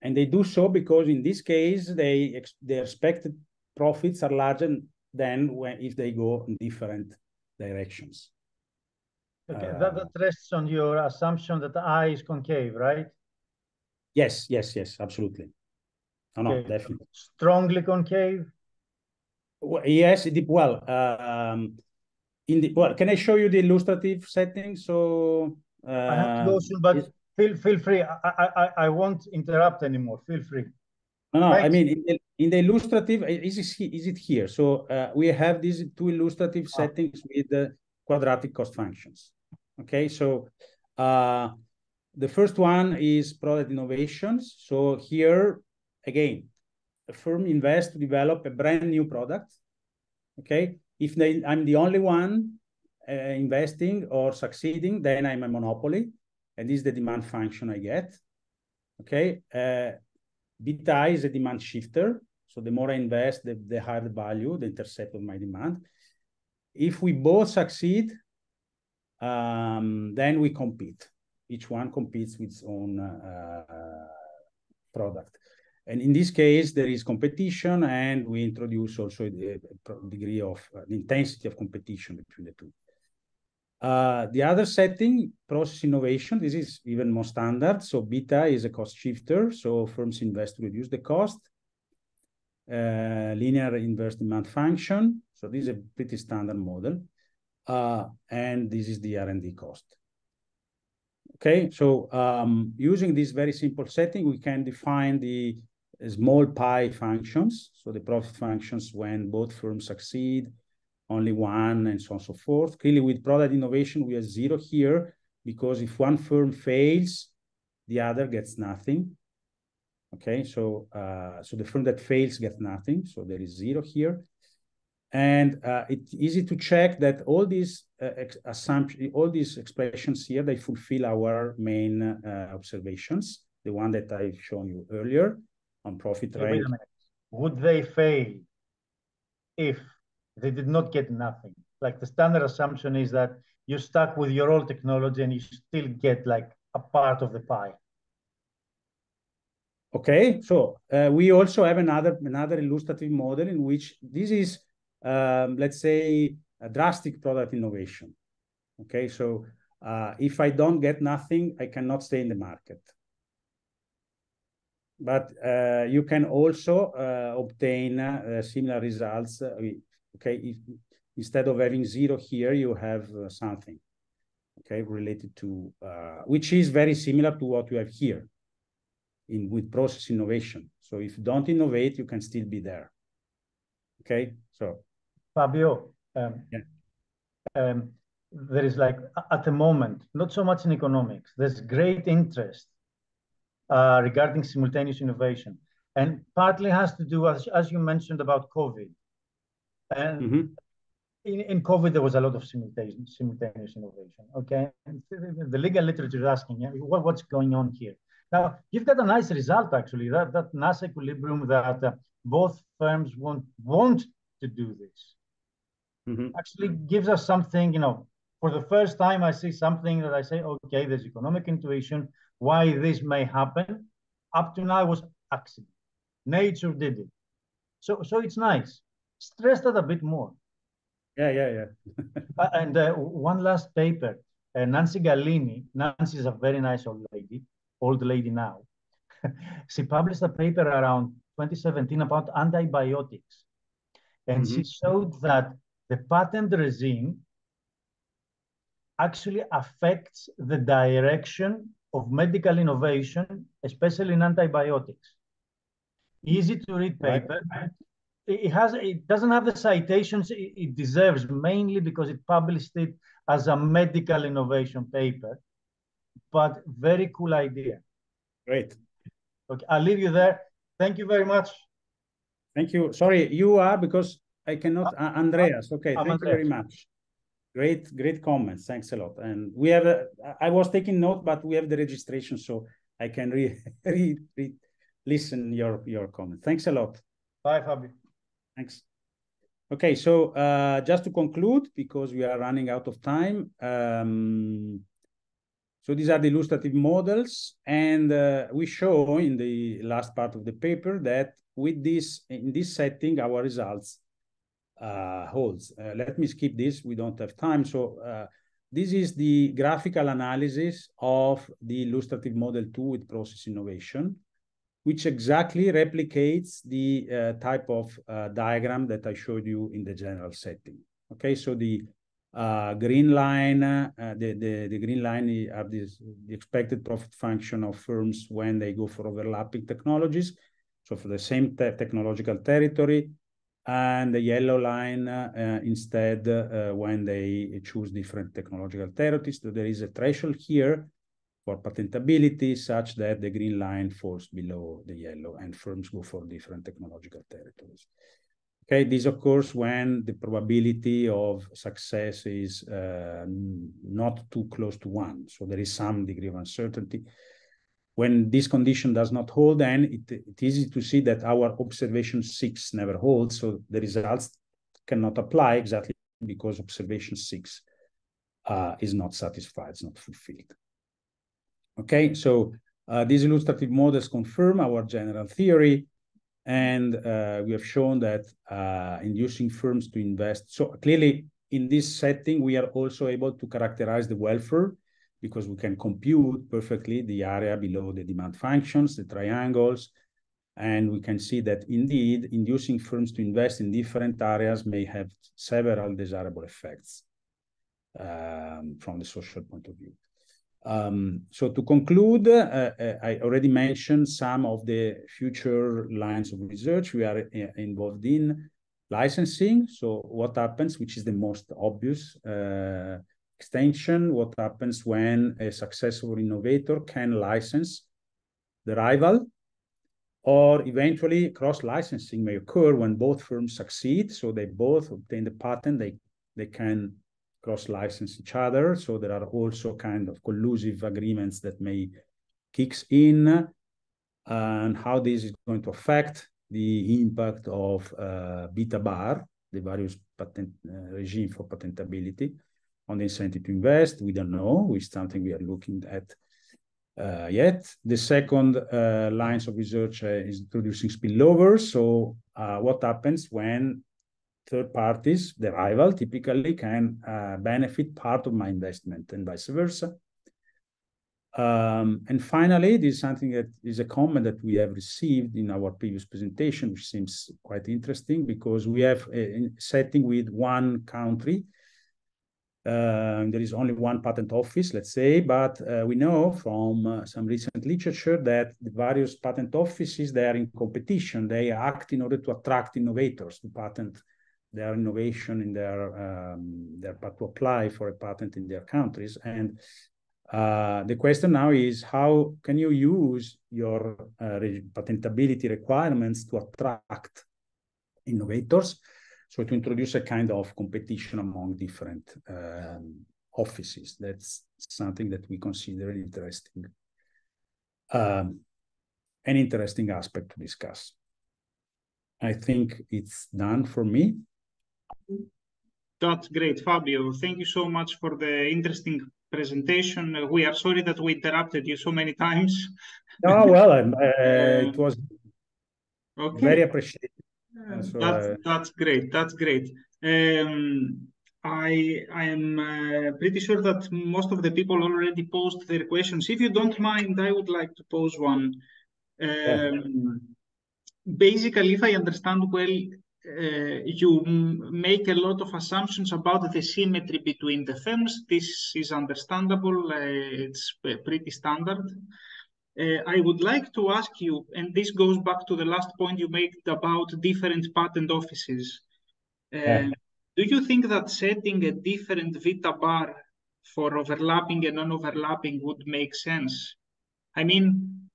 and they do so because in this case their expected profits are larger than if they go in different directions. Okay, that rests on your assumption that the I is concave, right? Yes, absolutely. No, okay. Definitely. Strongly concave? Well, yes, can I show you the illustrative settings? So I have to go soon, but feel free. I won't interrupt anymore. Feel free. No, I mean in the illustrative, is it here? So we have these two illustrative settings with the quadratic cost functions. Okay, so the first one is product innovations. So here again, a firm invests to develop a brand new product. Okay, if I'm the only one investing or succeeding, then I'm a monopoly, and this is the demand function I get. Okay, beta is a demand shifter, so the more I invest, the higher the value, the intercept of my demand. If we both succeed, then we compete. Each one competes with its own product. And in this case, there is competition, and we introduce also a degree of the intensity of competition between the two. The other setting, process innovation, this is even more standard. So beta is a cost shifter. So firms invest to reduce the cost. Linear inverse demand function. So this is a pretty standard model. And this is the R&D cost. Okay, so using this very simple setting, we can define the small pi functions. So the profit functions when both firms succeed, only one, and so on and so forth. Clearly, with product innovation, we have 0 here, because if one firm fails, the other gets nothing. Okay, so so the firm that fails gets nothing. So there is 0 here. And it's easy to check that all these assumptions, all these expressions here, they fulfill our main observations, the one that I've shown you earlier on profit rank. Wait a minute. Would they fail if they did not get nothing? Like the standard assumption is that you're stuck with your old technology and you still get like a part of the pie. Okay, so we also have another illustrative model in which this is, let's say, a drastic product innovation. Okay, so if I don't get nothing, I cannot stay in the market. But you can also obtain similar results. Okay, instead of having 0 here, you have something, okay, related to, which is very similar to what you have here with process innovation. So if you don't innovate, you can still be there. Okay, so. Fabio, there is like, at the moment, not so much in economics, there's great interest regarding simultaneous innovation. And partly has to do, as you mentioned, about COVID. And in COVID, there was a lot of simultaneous innovation, okay? And the legal literature is asking, yeah, what's going on here? Now, you've got a nice result, actually, that Nash equilibrium that both firms want to do this. Actually gives us something, you know, for the first time, I see something that I say, okay, there's economic intuition, why this may happen. Up to now, it was accident. Nature did it. So it's nice. Stress that a bit more. Yeah. And one last paper, Nancy Gallini. Nancy is a very nice old lady now. She published a paper around 2017 about antibiotics. And she showed that the patent regime actually affects the direction of medical innovation, especially in antibiotics. Easy to read paper. Right. It doesn't have the citations it deserves, mainly because it published it as a medical innovation paper, but very cool idea. Great. Okay, I'll leave you there. Thank you very much. Thank you. Sorry, you are, because I cannot, Andreas. Okay, thank you very much. Great comments. Thanks a lot. And we have, I was taking note, but we have the registration, so I can listen your comment. Thanks a lot. Bye, Fabio. Thanks. Okay, so just to conclude, because we are running out of time, so these are the illustrative models, and we show in the last part of the paper that with this, in this setting, our results holds. Let me skip this, we don't have time. So this is the graphical analysis of the illustrative model 2 with process innovation, which exactly replicates the type of diagram that I showed you in the general setting. Okay, so the green line, the green line are the expected profit function of firms when they go for overlapping technologies, so for the same technological territory, and the yellow line instead when they choose different technological territories. So there is a threshold here for patentability such that the green line falls below the yellow and firms go for different technological territories. Okay, this occurs when the probability of success is not too close to 1. So there is some degree of uncertainty. When this condition does not hold, then it's easy to see that our observation 6 never holds. So the results cannot apply exactly because observation 6 is not satisfied, it's not fulfilled. Okay, so these illustrative models confirm our general theory, and we have shown that inducing firms to invest. So clearly, in this setting, we are also able to characterize the welfare because we can compute perfectly the area below the demand functions, the triangles, and we can see that indeed, inducing firms to invest in different areas may have several desirable effects from the social point of view. So to conclude, I already mentioned some of the future lines of research we are involved in. Licensing, so what happens, which is the most obvious extension, what happens when a successful innovator can license the rival, or eventually cross-licensing may occur when both firms succeed, so they both obtain the patent, they can cross-license each other. So there are also kind of collusive agreements that may kick in, and how this is going to affect the impact of beta bar, the various patent regime for patentability, on the incentive to invest. We don't know, it's something we are looking at yet. The second lines of research is introducing spillover. So what happens when third parties, the rival, typically can benefit part of my investment and vice versa. And finally, this is something that is a comment that we have received in our previous presentation, which seems quite interesting because we have a setting with one country. There is only one patent office, let's say, but we know from some recent literature that the various patent offices, they are in competition. They act in order to attract innovators to patent their innovation in their to apply for a patent in their countries. And the question now is, how can you use your patentability requirements to attract innovators? So to introduce a kind of competition among different offices. That's something that we consider interesting, an interesting aspect to discuss. I think it's done for me. That's great, Fabio. Thank you so much for the interesting presentation. We are sorry that we interrupted you so many times. Oh, well, it was okay. very appreciated. So, that's great. That's great. I am pretty sure that most of the people already posed their questions. If you don't mind, I would like to pose one. Basically, if I understand well, you make a lot of assumptions about the symmetry between the firms. This is understandable. It's pretty standard. I would like to ask you, and this goes back to the last point you made about different patent offices. Do you think that setting a different Vita bar for overlapping and non-overlapping would make sense? I mean,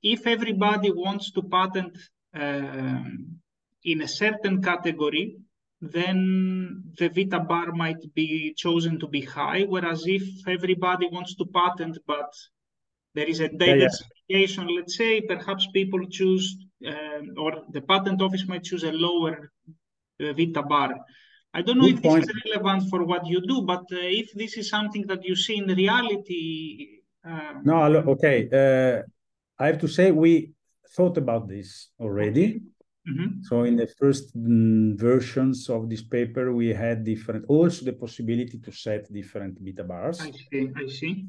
if everybody wants to patent in a certain category, then the Vita bar might be chosen to be high, whereas if everybody wants to patent, but there is a diversification, let's say, perhaps people choose, or the patent office might choose a lower Vita bar. I don't know if this is relevant for what you do, but if this is something that you see in reality. No, okay. I have to say we thought about this already. Okay. So in the first versions of this paper, we had also the possibility to set different Vita bars. I see.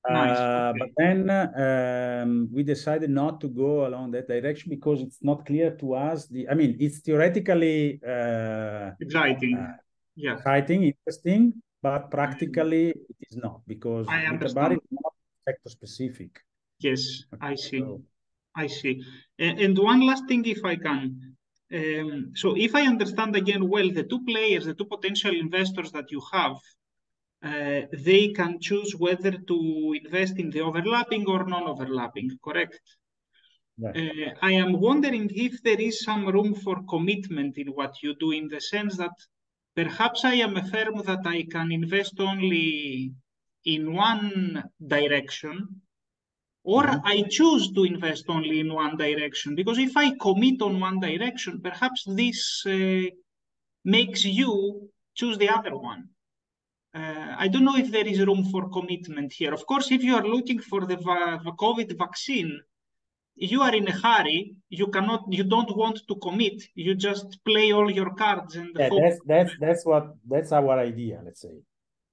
Nice. Okay. But then we decided not to go along that direction because it's not clear to us. I mean, it's theoretically exciting, exciting, interesting, but practically it is not because Vita bar is not sector specific. Yes, I see. I see. And one last thing, if I can. So if I understand again well, the two players, the two potential investors that you have, they can choose whether to invest in the overlapping or non-overlapping, correct? Yeah. I am wondering if there is some room for commitment in what you do, in the sense that perhaps I am a firm that I can invest only in one direction, or I choose to invest only in one direction. Because if I commit on one direction, perhaps this makes you choose the other one. I don't know if there is room for commitment here. Of course, if you are looking for the COVID vaccine, you are in a hurry. You don't want to commit. You just play all your cards and hope. That's our idea, let's say.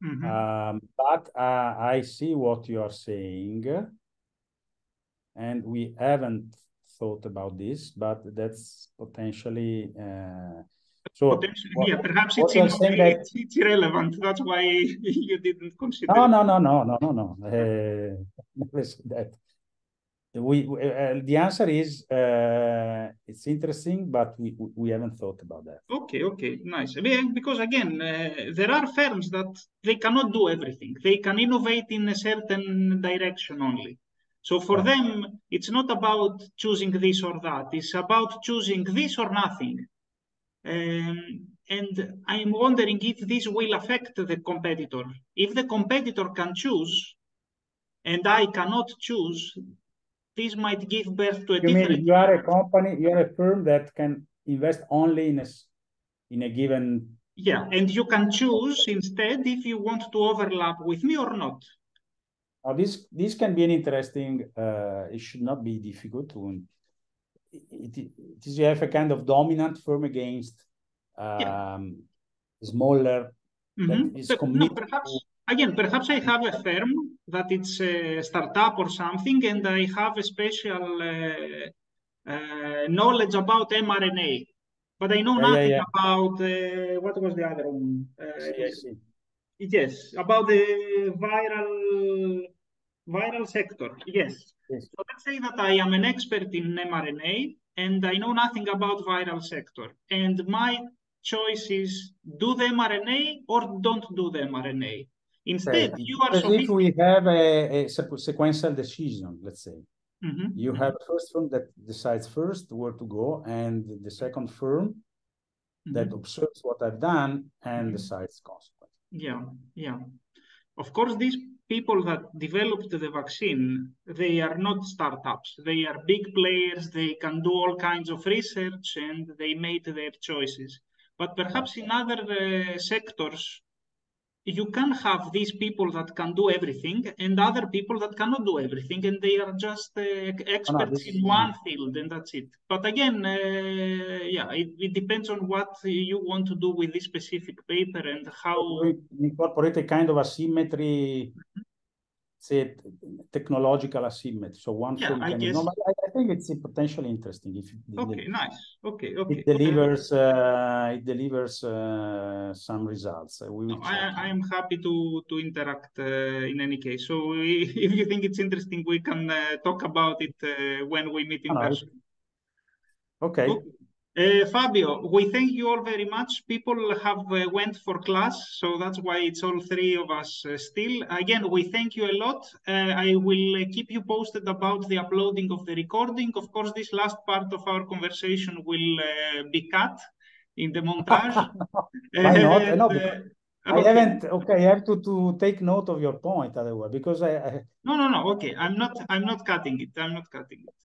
But I see what you are saying, and we haven't thought about this, but that's potentially. Perhaps it's irrelevant. That's why you didn't consider. No. Never said that. The answer is it's interesting, but we haven't thought about that. Okay, nice. Because again, there are firms that they cannot do everything. They can innovate in a certain direction only. So for them, it's not about choosing this or that. It's about choosing this or nothing. And I'm wondering if this will affect the competitor. If the competitor can choose and I cannot choose, this might give birth to a different. You are a company, you are a firm that can invest only in a given. Yeah, and you can choose instead if you want to overlap with me or not. Now this can be an interesting. It should not be difficult to. It is you have a kind of dominant firm against smaller that is committed. Perhaps I have a firm that it's a startup or something, and I have a special knowledge about mRNA, but I know nothing about what was the other one? Yes, about the viral sector. Yes. So let's say that I am an expert in mRNA and I know nothing about viral sector, and my choice is do the mRNA or don't do the mRNA. Instead, you are as if we have a sequential decision, let's say. You have a first firm that decides first where to go, and the second firm that observes what I've done and decides consequently. Yeah. Of course, these people that developed the vaccine, they are not startups. They are big players. They can do all kinds of research, and they made their choices. But perhaps in other sectors, you can have these people that can do everything and other people that cannot do everything, and they are just experts in one field, and that's it. But again, yeah, it depends on what you want to do with this specific paper and how. We incorporate a kind of asymmetry, say technological asymmetry. So one film I can guess. no, I think it's potentially interesting if Okay, nice. Okay. It delivers some results. We will check. I am happy to interact in any case. So if you think it's interesting, we can talk about it when we meet in person. Okay. Fabio, we thank you all very much. People have went for class, so that's why it's all three of us still. Again, we thank you a lot. I will keep you posted about the uploading of the recording. Of course, this last part of our conversation will be cut in the montage. Why not? No, okay. I haven't. Okay, I have to take note of your point, otherwise, because I. No. Okay, I'm not cutting it. I'm not cutting it.